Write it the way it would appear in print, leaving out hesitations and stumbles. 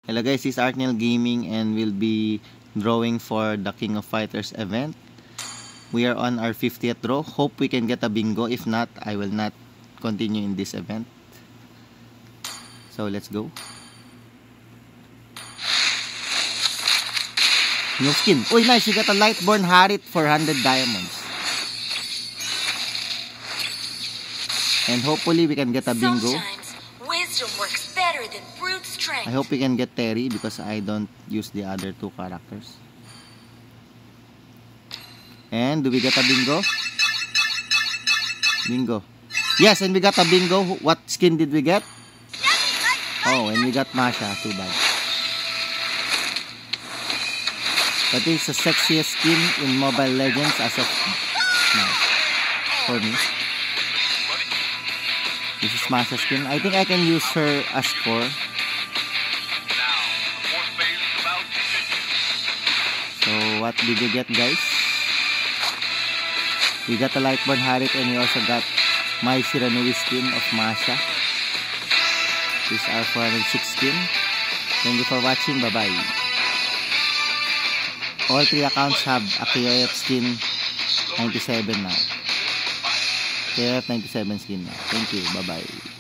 Hello guys, this is Arknel Gaming and we'll be drawing for the King of Fighters event. We are on our 50th draw. Hope we can get a bingo. If not, I will not continue in this event. So let's go. New skin. Oh, nice. You got a Lightborn Harit for 100 diamonds. And hopefully we can get a bingo. Sometimes wisdom works better than brute strength. I hope we can get Terry because I don't use the other two characters. And do we get a bingo? Bingo. Yes, and we got a bingo. What skin did we get? Oh, and we got Masha. Too bad. But it's the sexiest skin in Mobile Legends as of now. For me. This is Masha's skin. I think I can use her as core. So what did you get, guys? We got a Lightborn Harit and we also got my Shiranui skin of Masha. This is our 406 skin. Thank you for watching. Bye-bye. All three accounts have a KOF skin 97 now. KOF 97 skin now. Thank you. Bye-bye.